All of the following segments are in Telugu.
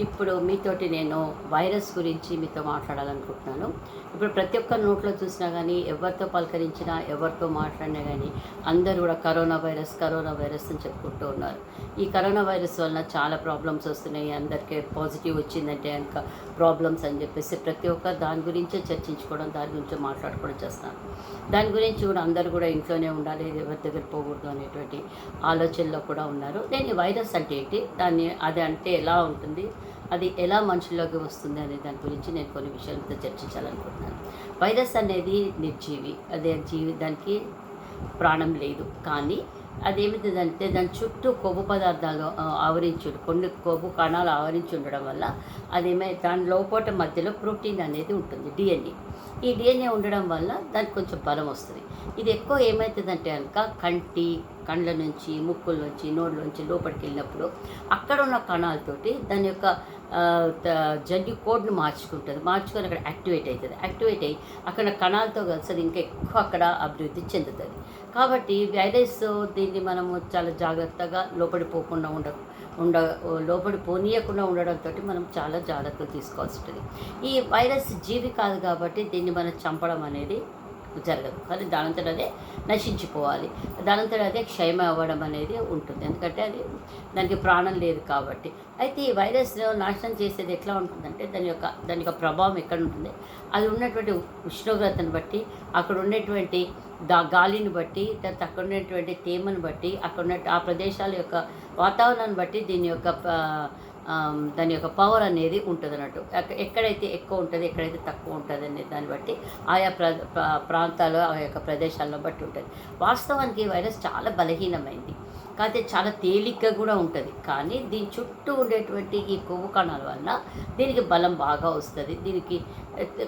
ఇప్పుడు మీతోటి నేను వైరస్ గురించి మీతో మాట్లాడాలనుకుంటున్నాను. ఇప్పుడు ప్రతి ఒక్క నోట్లో చూసినా గానీ, ఎవరితో పలకరించినా, ఎవరితో మాట్లాడినా గానీ, అందరూ గూడా కరోనా వైరస్ అని చెప్పుకుంటూ ఉన్నారు. ఈ కరోనా వైరస్ వలన చాలా ప్రాబ్లమ్స్ వస్తున్నాయి. అందరికీ పాజిటివ్ వచ్చిందంటే గనక ప్రాబ్లమ్స్ అని చెప్పేసి ప్రతి ఒక్కరు దాని గురించే చర్చించుకోవడం, దాని గురించే మాట్లాడుకోవడం చేస్తున్నారు. దాని గురించి కూడా అందరూ కూడా ఇంట్లోనే ఉండాలి, ఎవరి దగ్గర పోకూడదు అనేటువంటి ఆలోచనలో కూడా ఉన్నారు. నేను ఈ వైరస్ అంటే ఏంటి? అది అంటే ఎలా ఉంటుంది? అది ఎలా మనుషుల్లోకి వస్తుంది అనే దాని గురించి నేను కొన్ని విషయాలతో చర్చించాలనుకుంటున్నాను. వైరస్ అనేది నిర్జీవి. అదే దానికి ప్రాణం లేదు. కానీ అదేమిటిదంటే దాని చుట్టూ కొవ్వు పదార్థాలు కొన్ని కొవ్వు కణాలు ఆవరించి ఉండడం వల్ల దాని లోపట మధ్యలో ప్రోటీన్ అనేది ఉంటుంది, డిఎన్ఏ. ఈ డిఎన్ఏ ఉండడం వల్ల దానికి కొంచెం బలం వస్తుంది. ఇది ఎక్కువ ఏమవుతుందంటే కనుక కండ్ల నుంచి, ముక్కుల నుంచి, నోట్లోంచి లోపలికి వెళ్ళినప్పుడు అక్కడ ఉన్న కణాలతోటి దాని యొక్క జన్యు కోడ్ని మార్చుకొని అక్కడ యాక్టివేట్ అయ్యి అక్కడ కణాలతో కలిసి అది ఇంకా ఎక్కువ అక్కడ అభివృద్ధి చెందుతుంది. కాబట్టి వైరస్ దీన్ని మనము చాలా జాగ్రత్తగా లోపడి పోనీయకుండా ఉండడంతో మనం చాలా జాగ్రత్తలు తీసుకోవాల్సి ఉంటుంది. ఈ వైరస్ జీవి కాదు కాబట్టి దీన్ని మనం చంపడం అనేది జరగదు. కానీ దానంతట అదే నశించిపోవాలి, దానంతట అదే క్షయం అవ్వడం అనేది ఉంటుంది. ఎందుకంటే దానికి ప్రాణం లేదు కాబట్టి. అయితే ఈ వైరస్ నాశనం చేసేది ఎట్లా ఉంటుందంటే దాని యొక్క ప్రభావం ఎక్కడ ఉంటుంది, అది ఉన్నటువంటి ఉష్ణోగ్రతను బట్టి, అక్కడ ఉన్నటువంటి గాలిని బట్టి, తర్వాత అక్కడ ఉన్నటువంటి తేమను బట్టి, అక్కడ ఉన్న ఆ ప్రదేశాల యొక్క వాతావరణాన్ని బట్టి దాని యొక్క పవర్ అనేది ఉంటుంది అన్నట్టు. ఎక్కడైతే ఎక్కువ ఉంటుంది, ఎక్కడైతే తక్కువ ఉంటుంది అనే దాన్ని బట్టి ఆయా ప్రాంతాలు, ఆ యొక్క ప్రదేశాలను బట్టి ఉంటుంది. వాస్తవానికి వైరస్ చాలా బలహీనమైంది, కాకపోతే చాలా తేలిగ్గా కూడా ఉంటుంది. కానీ దీని చుట్టూ ఉండేటువంటి ఈ కొవ్వు కణాల వల్ల దీనికి బలం బాగా వస్తుంది.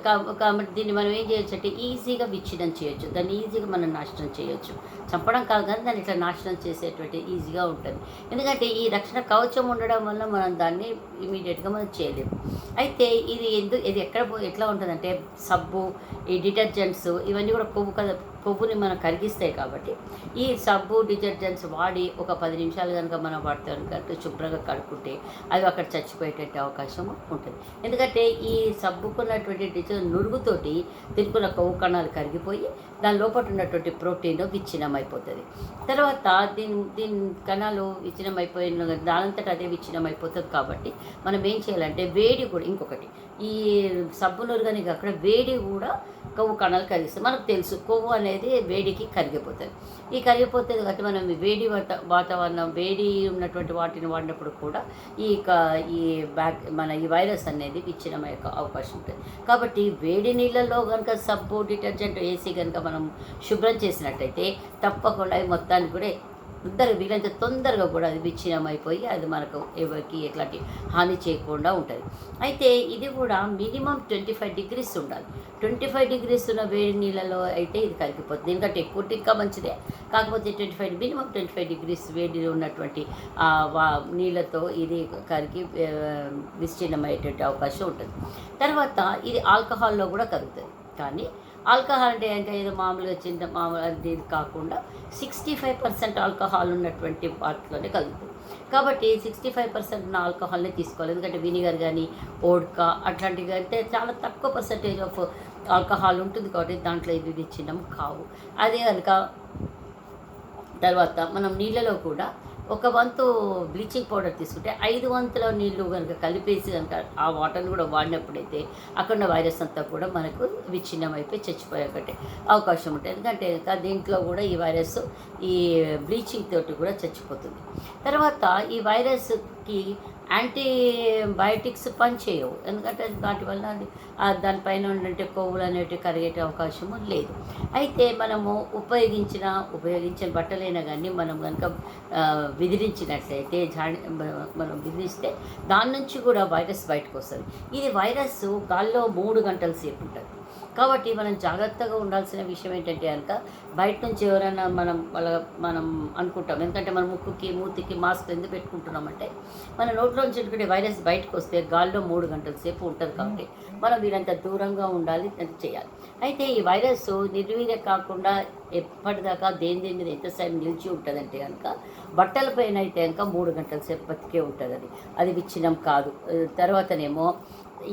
కాబట్టి దీన్ని మనం ఏం చేయొచ్చు అంటే ఈజీగా విచ్ఛిన్నం చేయొచ్చు, దాన్ని ఈజీగా మనం నాశనం చేయొచ్చు. చంపడం కాదు కానీ దాన్ని ఇట్లా నాశనం చేసేటువంటి ఈజీగా ఉంటుంది. ఎందుకంటే ఈ రక్షణ కవచం ఉండడం వల్ల మనం దాన్ని ఇమీడియట్గా మనం చేయలేము. అయితే ఇది ఎట్లా ఉంటుందంటే సబ్బు, ఈ డిటర్జెంట్స్ ఇవన్నీ కూడా కొవ్వుని మనం కరిగిస్తాయి. కాబట్టి ఈ సబ్బు, డిటర్జెంట్స్ వాడి ఒక 10 నిమిషాలు కనుక మనం వాడితే కనుక శుభ్రంగా కడుక్కుంటే అవి అక్కడ చచ్చిపోయేటట్టు అవకాశం ఉంటుంది. ఎందుకంటే ఈ సబ్బుకున్నటువంటి నురుగుతోటి తినుకున్న కొవ్వు కణాలు కరిగిపోయి దాని లోపల ఉన్నటువంటి ప్రోటీన్ విచ్ఛిన్నం అయిపోతుంది. తర్వాత దీని కణాలు విచ్ఛిన్నం అయిపోయిన దానంతటా అదే విచ్ఛిన్నం అయిపోతుంది. కాబట్టి మనం ఏం చేయాలంటే వేడి కూడా, ఇంకొకటి ఈ సబ్బు నురుగని కాకుండా వేడి కూడా కొవ్వు కణాలు కరిగిస్తాయి. మనకు తెలుసు కొవ్వు అనేది వేడికి కరిగిపోతుంది. కరిగిపోతుంది కాబట్టి మనం వేడి వాతావరణం, వేడి ఉన్నటువంటి వాటిని వాడినప్పుడు కూడా ఈ వైరస్ అనేది విచ్ఛిన్నమయ్యే అవకాశం ఉంటుంది. కాబట్టి వేడి నీళ్ళల్లో కనుక సబ్బు, డిటర్జెంట్ వేసి కనుక మనం శుభ్రం చేసినట్టయితే తప్పకుండా మొత్తానికి కూడా వీలైనంత తొందరగా కూడా అది విచ్ఛిన్నం అయిపోయి అది మనకు ఎవరికి ఎట్లాంటి హాని చేయకుండా ఉంటుంది. అయితే ఇది కూడా మినిమం 25 degrees ఉండాలి. 25 degrees ఉన్న వేడి నీళ్ళలో అయితే ఇది కరిగిపోతుంది. దీనికంటే ఎక్కువ ఇంకా మంచిదే. కాకపోతే మినిమం 25 degrees వేడి ఉన్నటువంటి నీళ్ళతో ఇది కరిగి విచ్ఛిన్నమయ్యేటువంటి అవకాశం ఉంటుంది. తర్వాత ఇది ఆల్కహాల్లో కూడా కరుగుతుంది. కానీ ఆల్కహాల్ అంటే ఇంకా ఏదో మామూలుగా అది కాకుండా 65% ఆల్కహాల్ ఉన్నటువంటి వాటిలోనే కలుగుతుంది. కాబట్టి 65% ఉన్న ఆల్కహాల్ని తీసుకోవాలి. ఎందుకంటే వినిగర్ కానీ, వోడ్కా అట్లాంటివి అంటే చాలా తక్కువ పర్సంటేజ్ ఆఫ్ ఆల్కహాల్ ఉంటుంది. కాబట్టి దాంట్లో ఇవి విచ్ఛిన్నం కావు. అదే కనుక తర్వాత మనం నీళ్ళలో కూడా 1 వంతు బ్లీచింగ్ పౌడర్ తీసుకుంటే 5 వంతుల నీళ్ళు కనుక కలిపేసి కనుక ఆ వాటర్ని కూడా వాడినప్పుడైతే అక్కడ ఉన్న వైరస్ అంతా కూడా మనకు విచ్ఛిన్నం అయిపోయి చచ్చిపోయేకట్టే అవకాశం ఉంటుంది. ఎందుకంటే దీంట్లో కూడా ఈ వైరస్ ఈ బ్లీచింగ్ తోటి కూడా చచ్చిపోతుంది. తర్వాత ఈ వైరస్కి యాంటీబయాటిక్స్ పనిచేయవు. ఎందుకంటే వాటి వల్ల దానిపైన ఉండే కొవ్వులు అనేవి కరిగే అవకాశము లేదు. అయితే మనము ఉపయోగించిన బట్టలైనా కానీ మనం కనుక విదిలించినట్లయితే మనం విదిలిస్తే దాని నుంచి కూడా వైరస్ బయటకు వస్తుంది. ఇది వైరస్ గాల్లో 3 గంటల సేపు ఉంటుంది. కాబట్టి మనం జాగ్రత్తగా ఉండాల్సిన విషయం ఏంటంటే కనుక బయట నుంచి ఎవరైనా మనం అనుకుంటాం. ఎందుకంటే మన ముక్కుకి, మూతికి మాస్క్ ఎందుకు పెట్టుకుంటున్నామంటే మన నోట్లో లోపల వైరస్ బయటకు వస్తే గాల్లో 3 గంటల సేపు ఉంటుంది కాబట్టి మనం వీరంత దూరంగా ఉండాలి, అది చేయాలి. అయితే ఈ వైరస్ నిర్వీర్యం కాకుండా ఎప్పటిదాకా దేని మీద ఎంతసేపు నిలిచి ఉంటుందంటే కనుక బట్టలపైన అయితే కనుక 3 గంటల సేపు బతికే ఉంటుంది. అది విచ్ఛిన్నం కాదు. తర్వాతనేమో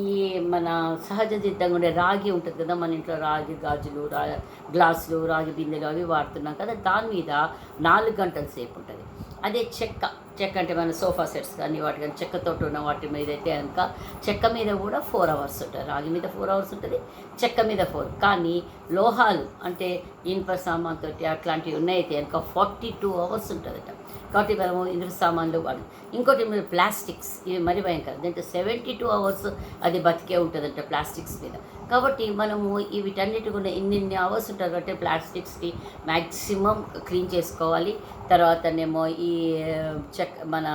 ఈ మన సహజ సిద్ధంగా ఉండే రాగి ఉంటుంది కదా, మన ఇంట్లో రాగి గాజులు, గ్లాసులు, రాగి బిందెలు అవి వాడుతున్నాం కదా, దాని మీద 4 గంటల సేపు ఉంటుంది. అదే చెక్క అంటే మన సోఫా సెట్స్ కానీ వాటి కానీ చెక్కతో ఉన్న వాటి మీద అయితే కనుక చెక్క మీద కూడా 4 అవర్స్ ఉంటుంది. రాగి మీద 4 అవర్స్ ఉంటుంది, చెక్క మీద 4. కానీ లోహాలు అంటే ఇనుప సామాన్తో అట్లాంటివి ఉన్నాయితే కనుక 42 అవర్స్ ఉంటుందట. కాబట్టి మనము ఇనుప సామాన్లు వాడు. ఇంకోటి మీరు ప్లాస్టిక్స్, ఇవి మరీ భయంకరం. దీంట్లో 72 అవర్స్ అది బతికే ఉంటుందంట ప్లాస్టిక్స్ మీద. కాబట్టి మనము వీటన్నిటి కూడా ఇన్ని అవర్స్ ఉంటుంది కాబట్టి ప్లాస్టిక్స్కి మ్యాక్సిమం క్లీన్ చేసుకోవాలి. తర్వాతనేమో ఈ మన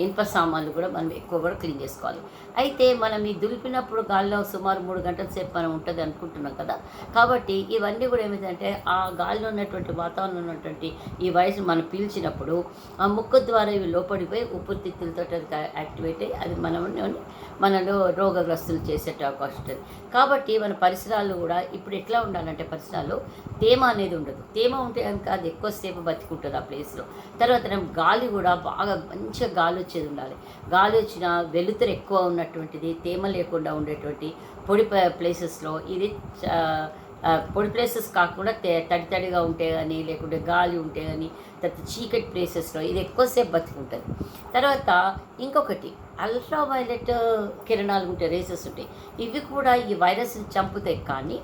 ఇనుప సామాన్లు కూడా మనం ఎక్కువ కూడా క్లీన్ చేసుకోవాలి. అయితే మనం ఈ దులిపినప్పుడు గాలిలో సుమారు 3 గంటల సేపు మనం ఉంటుంది అనుకుంటున్నాం కదా, కాబట్టి ఇవన్నీ కూడా ఏమిటంటే ఆ గాలిలో ఉన్నటువంటి వాతావరణంలో ఉన్నటువంటి ఈ వైరస్ మనం పీల్చినప్పుడు ఆ ముక్కు ద్వారా ఇవి లోపడిపోయి ఊపిరితిత్తులతో అది యాక్టివేట్ అయ్యి అది మనలో రోగగ్రస్తులు చేసే అవకాశం ఉంటుంది. కాబట్టి మన పరిసరాలు కూడా ఇప్పుడు ఎట్లా ఉండాలంటే పరిసరాల్లో తేమ అనేది ఉండదు. తేమ ఉంటే కనుక అది ఎక్కువసేపు బతికుంటుంది ఆ ప్లేస్లో. తర్వాత గాలి కూడా బాగా మంచిగా గాలి వచ్చేది ఉండాలి. గాలి వచ్చిన వెలుతురు ఎక్కువ ఉన్నటువంటిది, తేమ లేకుండా ఉండేటువంటి పొడి ప్లేసెస్లో ఇది పొడి ప్లేసెస్ కాకుండా తడిగా ఉంటే కానీ, లేకుంటే గాలి ఉంటే కానీ, తర్వాత చీకటి ప్లేసెస్లో ఇది ఎక్కువసేపు బతికుంటుంది. తర్వాత ఇంకొకటి అల్ట్రావైలెట్ కిరణాలు ఉంటాయి, రేసెస్ ఉంటాయి. ఇవి కూడా ఈ వైరస్ని చంపుతాయి. కానీ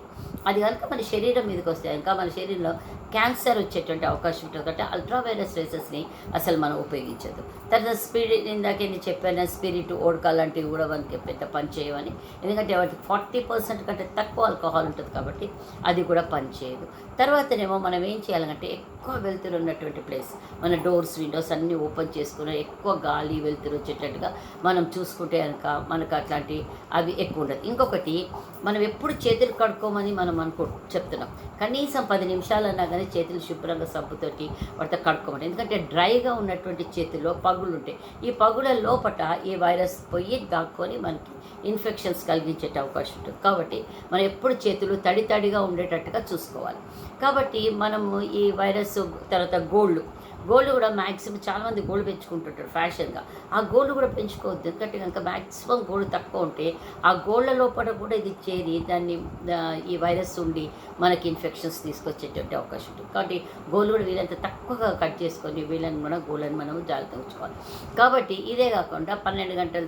అది కనుక మన శరీరం మీదకి వస్తాయి ఇంకా మన శరీరంలో క్యాన్సర్ వచ్చేటువంటి అవకాశం ఉంటుంది. కాబట్టి అల్ట్రావైరస్ రేసెస్ని అసలు మనం ఉపయోగించదు. తర్వాత స్పిరిట్, ఇందాక నేను చెప్పాను, స్పిరిట్, ఓడకా లాంటివి కూడా మనకి పెద్ద పని చేయవని. ఎందుకంటే వాటికి 40% కంటే తక్కువ ఆల్కహాల్ ఉంటుంది కాబట్టి అది కూడా పనిచేయదు. తర్వాతనేమో మనం ఏం చేయాలంటే ఎక్కువ వెలుతురు ఉన్నటువంటి ప్లేస్, మన డోర్స్, విండోస్ అన్నీ ఓపెన్ చేసుకుని ఎక్కువ గాలి వెలుతురు వచ్చేటట్టుగా మనం చూసుకుంటే కనుక మనకు అట్లాంటి అవి ఎక్కువ ఉండదు. ఇంకొకటి, మనం ఎప్పుడు చేతులు కడుక్కోమని మనం చెప్తున్నాం. కనీసం 10 నిమిషాలన్నా కానీ చేతులు శుభ్రంగా సబ్బుతోటి వాటితో కడుక్కోమని. ఎందుకంటే డ్రైగా ఉన్నటువంటి చేతుల్లో పగులు ఉంటాయి. ఈ పగుల లోపట ఈ వైరస్ పోయి దాక్కొని మనకి ఇన్ఫెక్షన్స్ కలిగించే అవకాశం ఉంటుంది. కాబట్టి మనం ఎప్పుడు చేతులు తడిగా ఉండేటట్టుగా చూసుకోవాలి. కాబట్టి మనము ఈ వైరస్ తర్వాత గోళ్ళు కూడా మ్యాక్సిమం చాలామంది గోల్డ్ పెంచుకుంటుంటారు ఫ్యాషన్గా. ఆ గోల్డ్ కూడా పెంచుకోవద్దు. ఎందుకంటే కనుక మ్యాక్సిమం గోల్డ్ తక్కువ ఉంటే ఆ గోళ్ళ లోపల కూడా ఇది చేరి దాన్ని ఈ వైరస్ ఉండి మనకి ఇన్ఫెక్షన్స్ తీసుకొచ్చేటువంటి అవకాశం ఉంటుంది. కాబట్టి గోల్డ్ కూడా వీళ్ళంత తక్కువగా కట్ చేసుకొని గోళ్ళని మనం జాగ్రత్తగా ఉంచుకోవాలి. కాబట్టి ఇదే కాకుండా 12 గంటలు,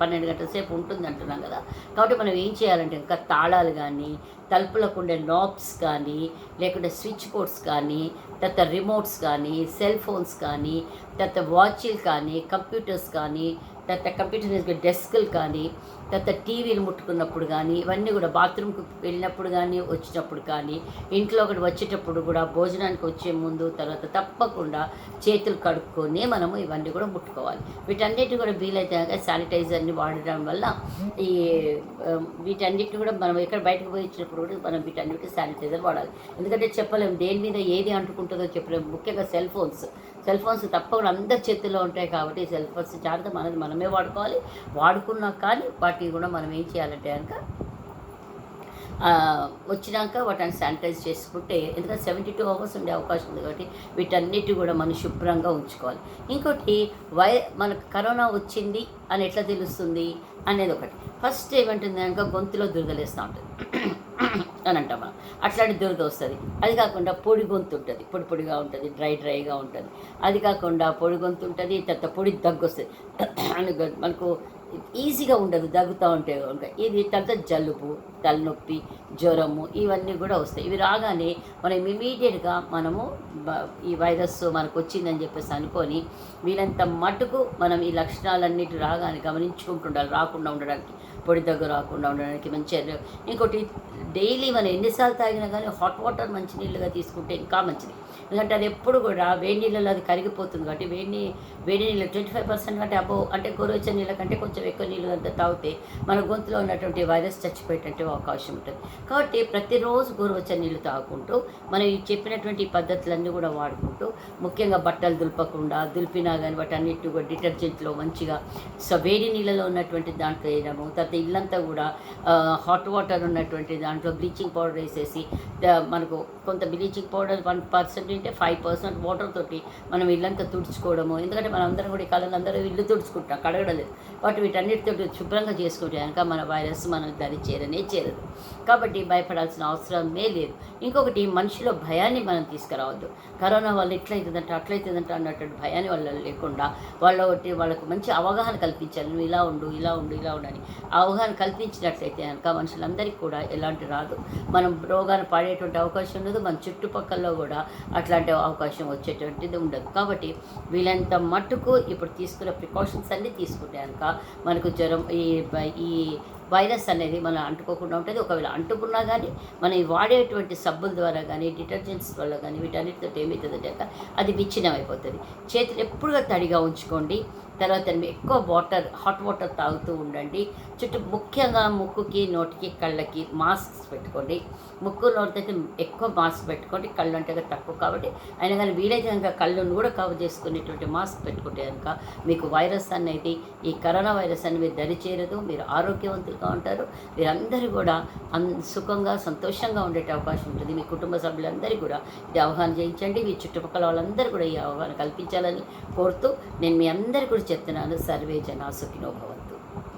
12 గంటల సేపు ఉంటుంది అంటున్నాం కదా. కాబట్టి మనం ఏం చేయాలంటే ఇంకా తాళాలు కానీ, తలుపులకు ఉండే నాబ్స్ కానీ, లేకుంటే స్విచ్ బోర్డ్స్ కానీ, తర్వాత రిమోట్స్ కానీ, సెల్ ఫోన్స్ కానీ, తర్వాత వాచ్లు కానీ, కంప్యూటర్స్ కానీ, తర్వాత కంప్యూటర్ డెస్క్లు కానీ, తర్వాత టీవీలు ముట్టుకున్నప్పుడు కానీ, ఇవన్నీ కూడా బాత్రూమ్కి వెళ్ళినప్పుడు కానీ, వచ్చినప్పుడు కానీ, ఇంట్లో ఒకటి వచ్చేటప్పుడు కూడా, భోజనానికి వచ్చే ముందు తర్వాత తప్పకుండా చేతులు కడుక్కొని మనము ఇవన్నీ కూడా ముట్టుకోవాలి. వీటన్నిటి కూడా వీలైతే శానిటైజర్ని వాడడం వల్ల ఈ వీటన్నిటిని కూడా మనం ఎక్కడ బయటకు పోయి ఇచ్చినప్పుడు కూడా మనం వీటన్నిటికీ శానిటైజర్ వాడాలి. ఎందుకంటే చెప్పలేము దేని మీద ఏది అంటుకుంటుందో చెప్పలేము. ముఖ్యంగా సెల్ ఫోన్స్ తప్పకుండా అందరి చేతుల్లో ఉంటాయి. కాబట్టి సెల్ ఫోన్స్ జాగ్రత్త మనమే వాడుకోవాలి. వాడుకున్నా కానీ వాటిని కూడా మనం ఏం చేయాలంటే కనుక వచ్చినాక వాటిని శానిటైజ్ చేసుకుంటే, ఎందుకంటే 72 అవర్స్ ఉండే అవకాశం ఉంది కాబట్టి వీటన్నిటి కూడా మనం శుభ్రంగా ఉంచుకోవాలి. ఇంకోటి, మనకు కరోనా వచ్చింది అని ఎట్లా తెలుస్తుంది అనేది ఒకటి. ఫస్ట్ ఏమంటుంది కనుక గొంతులో దురదలేస్తూ ఉంటుంది అని అంటాం మనం. అట్లాంటి దురద వస్తుంది. అది కాకుండా పొడి గొంతు ఉంటుంది, పొడిగా ఉంటుంది, డ్రైగా ఉంటుంది. అది కాకుండా పొడి గొంతు ఉంటుంది, తర్వాత పొడి దగ్గు వస్తుంది. మనకు ఈజీగా ఉండదు, దగ్గుతూ ఉంటే ఉంటాయి. ఇది తర్వాత జలుబు, తలనొప్పి, జ్వరము ఇవన్నీ కూడా వస్తాయి. ఇవి రాగానే మనం ఇమీడియట్గా మనము ఈ వైరస్ మనకు వచ్చిందని చెప్పేసి అనుకొని వీళ్ళంత మటుకు మనం ఈ లక్షణాలన్నిటి రాగానే గమనించుకుంటుండాలి, రాకుండా ఉండడానికి, పొడి దగ్గు రాకుండా ఉండడానికి మంచిగా. ఇంకోటి, డైలీ మనం ఎన్నిసార్లు తాగినా కానీ హాట్ వాటర్ మంచినీళ్ళుగా తీసుకుంటే ఇంకా మంచిది. ఎందుకంటే అది ఎప్పుడు కూడా వేడి నీళ్ళలో అది కరిగిపోతుంది కాబట్టి వేడి నీళ్ళు 25% కంటే అబోవ్ అంటే గోరువెచ్చని నీళ్ళ కంటే కొంచెం ఎక్కువ నీళ్ళు అంతా తాగితే మన గొంతులో ఉన్నటువంటి వైరస్ చచ్చిపోయేటువంటి అవకాశం ఉంటుంది. కాబట్టి ప్రతిరోజు గోరువెచ్చని నీళ్ళు తాగుకుంటూ మనం ఈ చెప్పినటువంటి ఈ పద్ధతులన్నీ కూడా వాడుకుంటూ ముఖ్యంగా బట్టలు దులపకుండా దులిపినా కానీ వాటన్నిటి కూడా డిటర్జెంట్లో మంచిగా వేడి నీళ్ళలో ఉన్నటువంటి దాంట్లో వేయడము, తర్వాత ఇల్లంతా కూడా హాట్ వాటర్ ఉన్నటువంటి దాంట్లో బ్లీచింగ్ పౌడర్ వేసేసి మనకు కొంత బ్లీచింగ్ పౌడర్ 1% అంటే 5% వాటర్ తోటి మనం ఇల్లంతా తుడుచుకోవడము. ఎందుకంటే మనం అందరం కూడా ఈ కాలంలో అందరూ ఇల్లు తుడుచుకుంటాం, కడగడలేదు. వాటి వీటన్నిటితో శుభ్రంగా చేసుకుంటే కనుక మన వైరస్ మన దరి చేరదు. కాబట్టి భయపడాల్సిన అవసరమే లేదు. ఇంకొకటి, మనిషిలో భయాన్ని మనం తీసుకురావద్దు. కరోనా వల్ల ఇట్లయితుందంట అట్లయితుందంట అన్నటువంటి భయాన్ని వాళ్ళ లేకుండా వాళ్ళకు మంచి అవగాహన కల్పించాలి. నువ్వు ఇలా ఉండు అని అవగాహన కల్పించినట్లయితే కనుక మనుషులందరికీ కూడా ఎలాంటి రాదు, మనం రోగాన్ని పడేటువంటి అవకాశం ఉండదు, మన చుట్టుపక్కల కూడా అట్లాంటి అవకాశం వచ్చేటువంటిది ఉండదు. కాబట్టి వీళ్ళంత మట్టుకు ఇప్పుడు తీసుకున్న ప్రికాషన్స్ అన్నీ తీసుకుంటే కనుక మనకు జ్వరం ఈ వైరస్ అనేది మనం అంటుకోకుండా ఉంటుంది. ఒకవేళ అంటుకున్నా కానీ మనం వాడేటువంటి సబ్బుల ద్వారా కానీ డిటర్జెంట్స్ వల్ల కానీ వీటన్నిటితో ఏమవుతుందంటే అది విచ్ఛిన్నం అయిపోతుంది. చేతులు ఎప్పుడుగా తడిగా ఉంచుకోండి. తర్వాత ఎక్కువ హాట్ వాటర్ తాగుతూ ఉండండి. ముఖ్యంగా ముక్కుకి, నోటికి, కళ్ళకి మాస్క్స్ పెట్టుకోండి. ముక్కు నోటితో ఎక్కువ మాస్క్ పెట్టుకోండి, కళ్ళు అంటే తక్కువ కాబట్టి అయినా కానీ వీలైతే కనుక కళ్ళను కూడా కవర్ చేసుకునేటువంటి మాస్క్ పెట్టుకుంటే కనుక మీకు వైరస్ అనేది, ఈ కరోనా వైరస్ అని మీరు దరి చేరదు, మీరు ఆరోగ్యవంతులుగా ఉంటారు. మీరందరూ కూడా సుఖంగా సంతోషంగా ఉండే అవకాశం ఉంటుంది. మీ కుటుంబ సభ్యులందరికీ కూడా ఇది అవగాహన చేయించండి. మీ చుట్టుపక్కల వాళ్ళందరూ కూడా ఈ అవగాహన కల్పించాలని కోరుతూ నేను మీ అందరికీ కూడా చెప్తున్నాను. సర్వే జనా సుఖినో భవంతు.